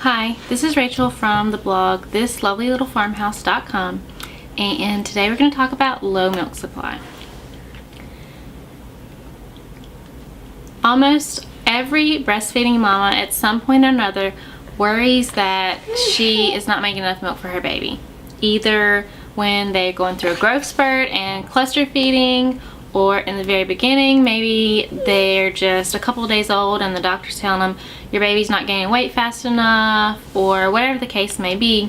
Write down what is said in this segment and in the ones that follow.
Hi, this is Rachel from the blog thislovelylittle.farmhouse.com, and today we're going to talk about low milk supply. Almost every breastfeeding mama at some point or another worries that she is not making enough milk for her baby. Either when they're going through a growth spurt and cluster feeding, or in the very beginning, maybe they're just a couple of days old and the doctor's telling them your baby's not gaining weight fast enough, or whatever the case may be.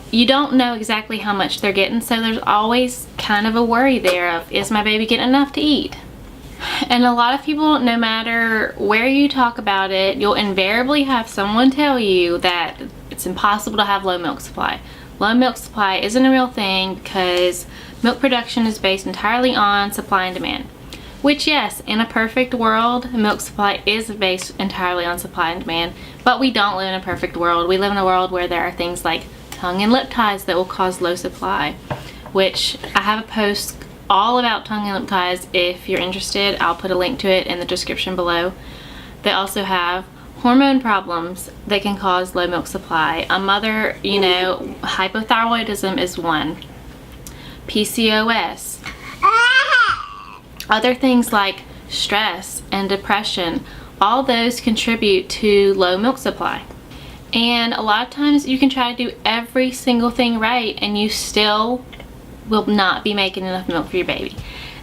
You don't know exactly how much they're getting, so there's always kind of a worry there of, is my baby getting enough to eat? And a lot of people, no matter where you talk about it, you'll invariably have someone tell you that it's impossible to have low milk supply. Low milk supply isn't a real thing because milk production is based entirely on supply and demand. Which, yes, in a perfect world, milk supply is based entirely on supply and demand, but we don't live in a perfect world. We live in a world where there are things like tongue and lip ties that will cause low supply, which I have a post all about tongue and lip ties. If you're interested, I'll put a link to it in the description below. They also have hormone problems that can cause low milk supply. Hypothyroidism is one. PCOS. Other things like stress and depression, all those contribute to low milk supply. And a lot of times you can try to do every single thing right and you still will not be making enough milk for your baby.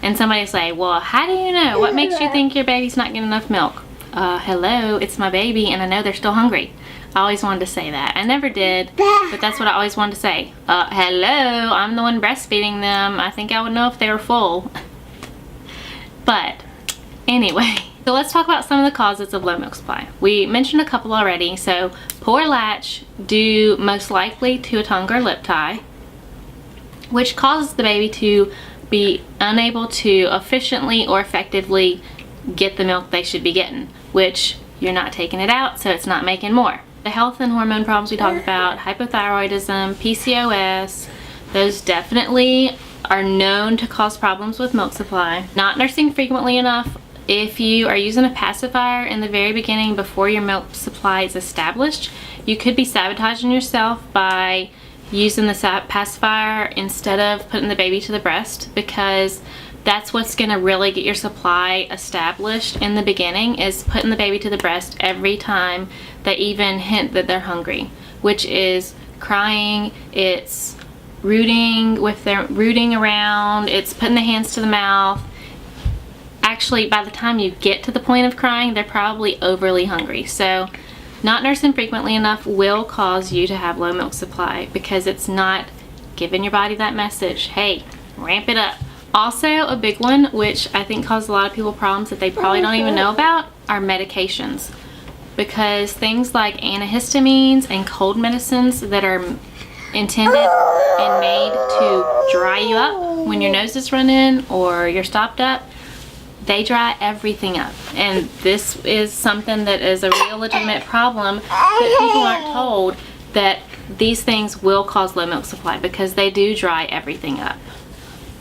And somebody say, well, how do you know? What makes you think your baby's not getting enough milk? Hello, it's my baby and I know they're still hungry. I always wanted to say that. I never did, but that's what I always wanted to say. Hello, I'm the one breastfeeding them. I think I would know if they were full. But anyway, so let's talk about some of the causes of low milk supply. We mentioned a couple already. So poor latch, due most likely to a tongue or lip tie, which causes the baby to be unable to efficiently or effectively get the milk they should be getting, which you're not taking it out, so it's not making more. The health and hormone problems we talked about, hypothyroidism, PCOS, those definitely are known to cause problems with milk supply. Not nursing frequently enough. If you are using a pacifier in the very beginning before your milk supply is established, you could be sabotaging yourself by using the pacifier instead of putting the baby to the breast, because that's what's going to really get your supply established in the beginning, is putting the baby to the breast every time they even hint that they're hungry, which is crying, it's rooting around, it's putting the hands to the mouth. Actually, by the time you get to the point of crying, they're probably overly hungry. So not nursing frequently enough will cause you to have low milk supply because it's not giving your body that message, hey, ramp it up. Also, a big one, which I think causes a lot of people problems that they probably don't even know about, are medications. Because things like antihistamines and cold medicines that are intended and made to dry you up when your nose is running or you're stopped up, they dry everything up. And this is something that is a real legitimate problem that people aren't told, that these things will cause low milk supply because they do dry everything up.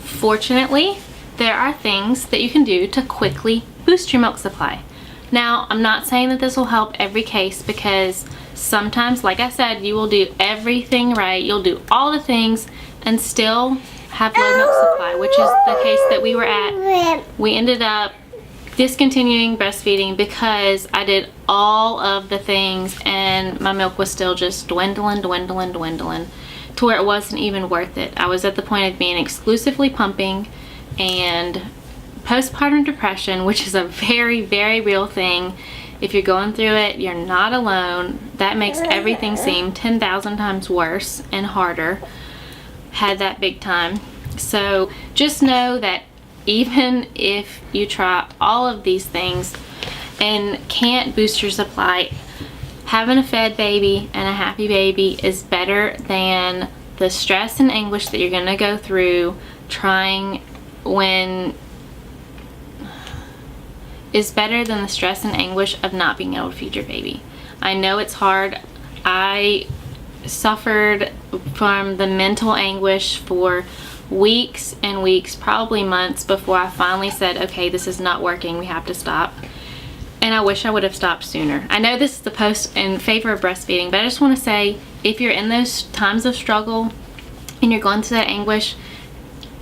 Fortunately, there are things that you can do to quickly boost your milk supply. Now, I'm not saying that this will help every case, because sometimes, like I said, you will do everything right, you'll do all the things and still have low milk supply, which is the case that we were at. We ended up discontinuing breastfeeding because I did all of the things and my milk was still just dwindling to where it wasn't even worth it. I was at the point of being exclusively pumping, and postpartum depression, which is a very, very real thing. If you're going through it, you're not alone. That makes everything seem 10,000 times worse and harder. Had that big time. So just know that even if you try all of these things and can't boost your supply, having a fed baby and a happy baby is better than the stress and anguish that you're going to go through trying is better than the stress and anguish of not being able to feed your baby. I know it's hard. I suffered from the mental anguish for weeks and weeks, probably months, before I finally said, okay, this is not working, we have to stop. and I wish I would have stopped sooner. I know this is the post in favor of breastfeeding, but I just want to say, if you're in those times of struggle and you're going through that anguish,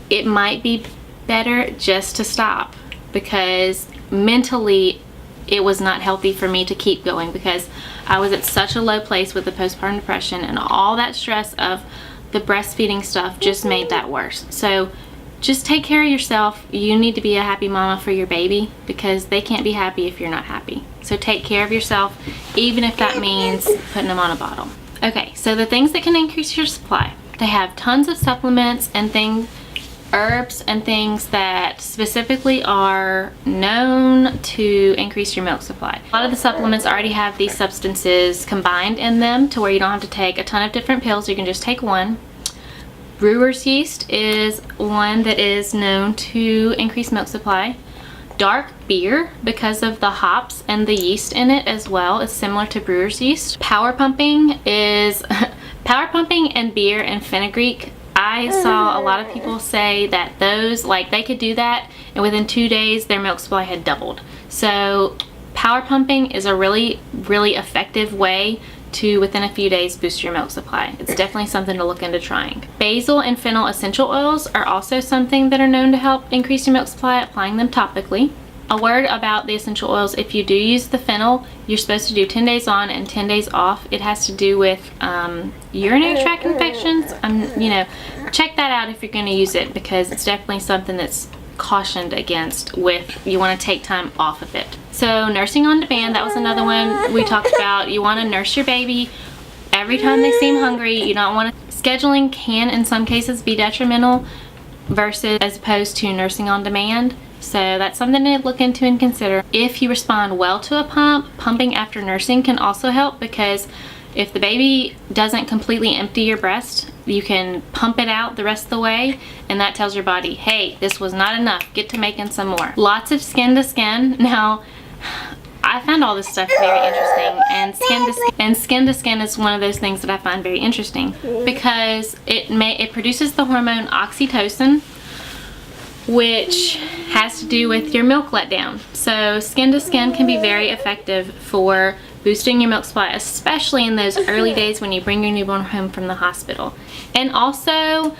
it might be better just to stop, because mentally it was not healthy for me to keep going, because I was at such a low place with the postpartum depression, and all that stress of the breastfeeding stuff just made that worse. So just take care of yourself. You need to be a happy mama for your baby, because they can't be happy if you're not happy. So take care of yourself, even if that means putting them on a bottle. Okay, so the things that can increase your supply. They have tons of supplements and things, herbs and things that specifically are known to increase your milk supply. A lot of the supplements already have these substances combined in them to where you don't have to take a ton of different pills. You can just take one. Brewer's yeast is one that is known to increase milk supply. Dark beer, because of the hops and the yeast in it as well, is similar to brewer's yeast. Power pumping is power pumping and beer and fenugreek. I saw a lot of people say that those, like, they could do that and within 2 days their milk supply had doubled. So power pumping is a really, really effective way to, within a few days, boost your milk supply. It's definitely something to look into trying. Basil and fennel essential oils are also something that are known to help increase your milk supply, applying them topically. A word about the essential oils: if you do use the fennel, you're supposed to do 10 days on and 10 days off. It has to do with urinary tract infections. Check that out if you're going to use it, because it's definitely something that's cautioned against with, you want to take time off of it. So nursing on demand, that was another one we talked about. You want to nurse your baby every time they seem hungry. You don't want to. Scheduling can in some cases be detrimental versus as opposed to nursing on demand. So that's something to look into and consider. If you respond well to a pump, pumping after nursing can also help, because if the baby doesn't completely empty your breast, you can pump it out the rest of the way, and that tells your body, hey, this was not enough, get to making some more. Lots of skin to skin. Now, I found all this stuff very interesting, and skin to skin is one of those things that I find very interesting, because it produces the hormone oxytocin, which has to do with your milk letdown. So skin to skin can be very effective for boosting your milk supply, especially in those early days when you bring your newborn home from the hospital. And also,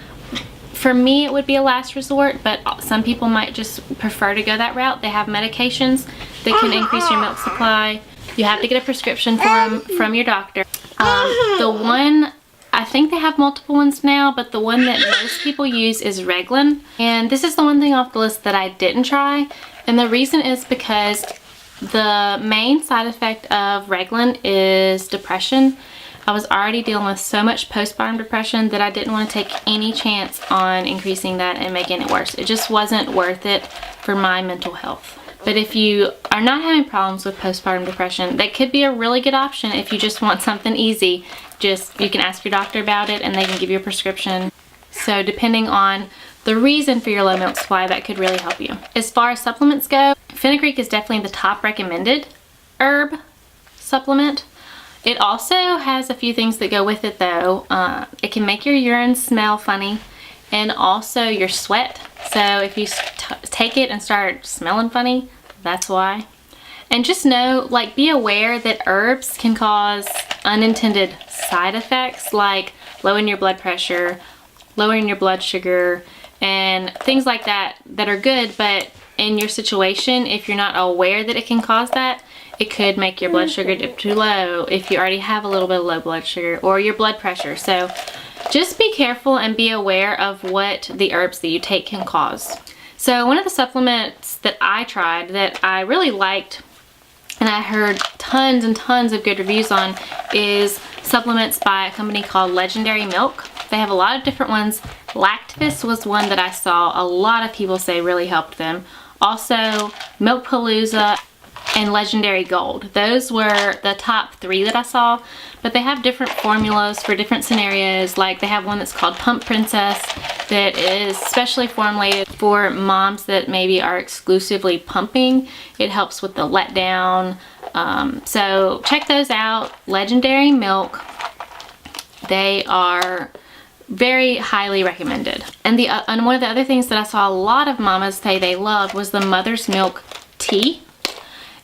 for me, it would be a last resort, but some people might just prefer to go that route. They have medications that can increase your milk supply. You have to get a prescription for them from your doctor. The one, I think they have multiple ones now, but the one that most people use is Reglan. And this is the one thing off the list that I didn't try. And the reason is because the main side effect of Reglan is depression. I was already dealing with so much postpartum depression that I didn't want to take any chance on increasing that and making it worse. It just wasn't worth it for my mental health. But if you are not having problems with postpartum depression, that could be a really good option if you just want something easy. You can ask your doctor about it and they can give you a prescription. So depending on the reason for your low milk supply, that could really help you. As far as supplements go, fenugreek is definitely the top recommended herb supplement. It also has a few things that go with it though. It can make your urine smell funny, and also your sweat. So if you take it and start smelling funny, that's why. And just know, like, be aware that herbs can cause unintended side effects, like lowering your blood pressure, lowering your blood sugar, and things like that that are good, but in your situation, if you're not aware that it can cause that, it could make your blood sugar dip too low if you already have a little bit of low blood sugar, or your blood pressure. So just be careful and be aware of what the herbs that you take can cause. So one of the supplements that I tried that I really liked, and I heard tons and tons of good reviews on, is supplements by a company called Legendary Milk. They have a lot of different ones. Lactatis was one that I saw a lot of people say really helped them. Also, Milk Palooza and Legendary Gold. Those were the top 3 that I saw, but they have different formulas for different scenarios. Like they have one that's called Pump Princess that is specially formulated for moms that maybe are exclusively pumping. It helps with the letdown. So check those out. Legendary Milk. They are very highly recommended. And one of the other things that I saw a lot of mamas say they loved was the Mother's Milk tea.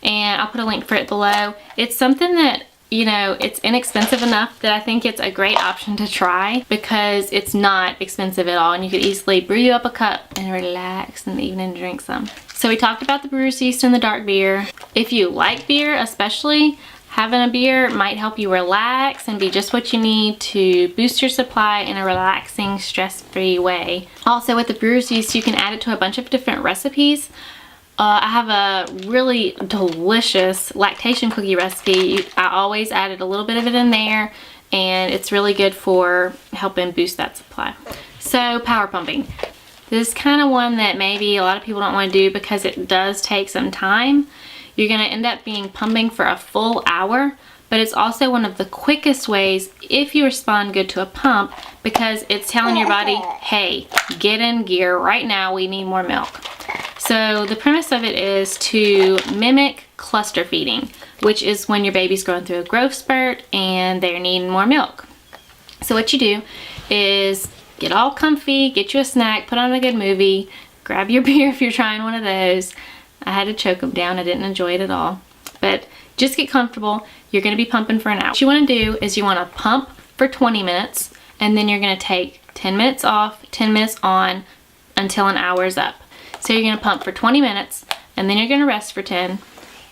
and I'll put a link for it below. It's something that, you know, it's inexpensive enough that I think it's a great option to try because it's not expensive at all, and you could easily brew you up a cup and relax in the evening and drink some. So we talked about the brewer's yeast and the dark beer. If you like beer especially, having a beer might help you relax and be just what you need to boost your supply in a relaxing, stress-free way. Also with the brewer's yeast, you can add it to a bunch of different recipes. I have a really delicious lactation cookie recipe. I always added a little bit of it in there, and it's really good for helping boost that supply. So power pumping. This is kind of one that maybe a lot of people don't want to do because it does take some time. You're going to end up pumping for a full hour, but it's also one of the quickest ways if you respond good to a pump because it's telling your body, hey, get in gear right now, we need more milk. So the premise of it is to mimic cluster feeding, which is when your baby's going through a growth spurt and they're needing more milk. So what you do is get all comfy, get you a snack, put on a good movie, grab your beer if you're trying one of those. I had to choke them down. I didn't enjoy it at all. But just get comfortable. You're going to be pumping for an hour. What you want to do is you want to pump for 20 minutes, and then you're going to take 10 minutes off, 10 minutes on until an hour is up. So you're going to pump for 20 minutes, and then you're going to rest for 10,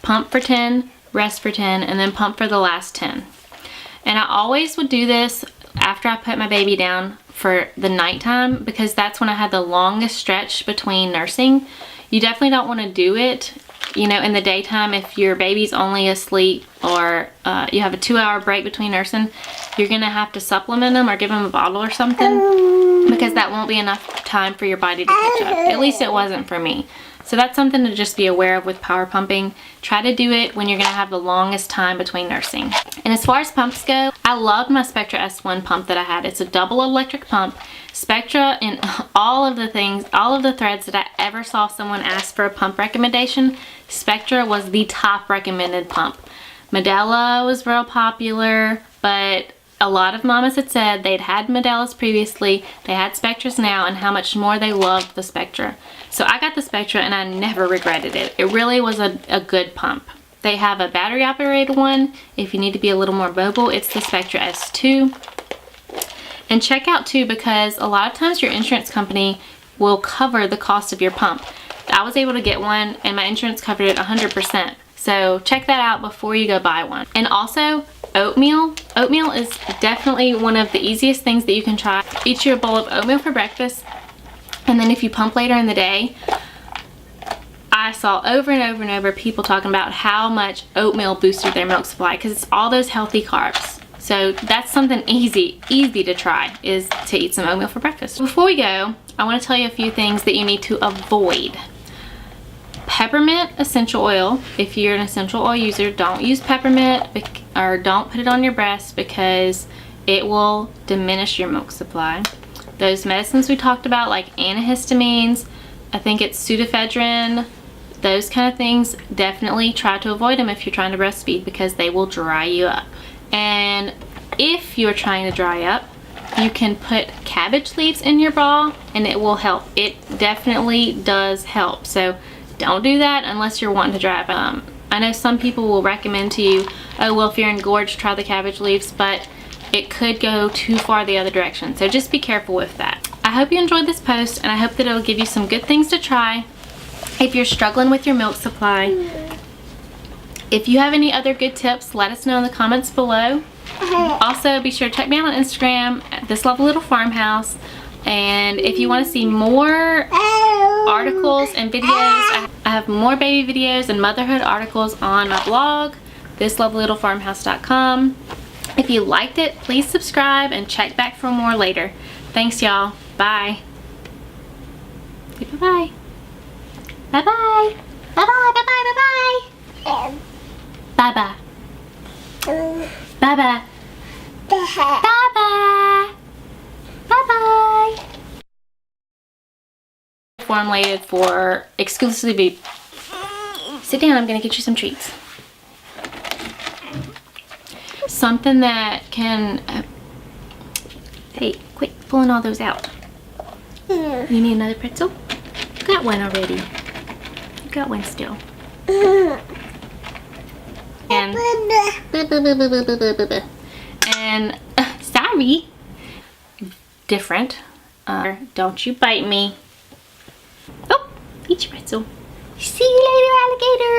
pump for 10, rest for 10, and then pump for the last 10. And I always would do this after I put my baby down for the nighttime because that's when I had the longest stretch between nursing. You definitely don't want to do it, you know, in the daytime if your baby's only asleep or you have a 2-hour break between nursing. You're going to have to supplement them or give them a bottle or something because that won't be enough time for your body to catch up. At least it wasn't for me. So that's something to just be aware of with power pumping. Try to do it when you're going to have the longest time between nursing. And as far as pumps go, I loved my Spectra S1 pump that I had. It's a double electric pump. Spectra, in all of the threads that I ever saw someone ask for a pump recommendation, Spectra was the top recommended pump. Medela was real popular, but a lot of mamas had said they'd had Medelas previously, they had Spectras now, and how much more they loved the Spectra. So I got the Spectra and I never regretted it. It really was a good pump. They have a battery operated one. If you need to be a little more mobile, it's the Spectra S2. And check out too, because a lot of times your insurance company will cover the cost of your pump. I was able to get one and my insurance covered it 100%. So check that out before you go buy one. And also oatmeal. Oatmeal is definitely one of the easiest things that you can try. Eat you a bowl of oatmeal for breakfast, and then if you pump later in the day, I saw over and over and over people talking about how much oatmeal boosted their milk supply because it's all those healthy carbs. So that's something easy to try, is to eat some oatmeal for breakfast. Before we go, I want to tell you a few things that you need to avoid. Peppermint essential oil. If you're an essential oil user, don't use peppermint or don't put it on your breast because it will diminish your milk supply. Those medicines we talked about, like antihistamines, I think it's pseudoephedrine, those kind of things, definitely try to avoid them if you're trying to breastfeed because they will dry you up. And if you're trying to dry up, you can put cabbage leaves in your bra and it will help. It definitely does help. So don't do that unless you're wanting to dry up. I know some people will recommend to you, oh well, if you're engorged, try the cabbage leaves, but it could go too far the other direction. So just be careful with that. I hope you enjoyed this post and I hope that it will give you some good things to try if you're struggling with your milk supply. If you have any other good tips, let us know in the comments below. Also, be sure to check me out on Instagram at This Lovely Little Farmhouse. And if you want to see more articles and videos, I have more baby videos and motherhood articles on my blog, thislovelylittle.farmhouse.com. If you liked it, please subscribe and check back for more later. Thanks, y'all. Bye. Say bye-bye. Bye-bye. Bye-bye, bye-bye, bye-bye. Bye-bye. Bye-bye. Bye-bye. Bye-bye. Formulated for exclusively. Sit down, I'm gonna get you some treats. Something that can, hey, quit pulling all those out. You need another pretzel? You got one already. You got one still. And sorry, different. Don't you bite me. Oh, eat your pretzel. See you later, alligator.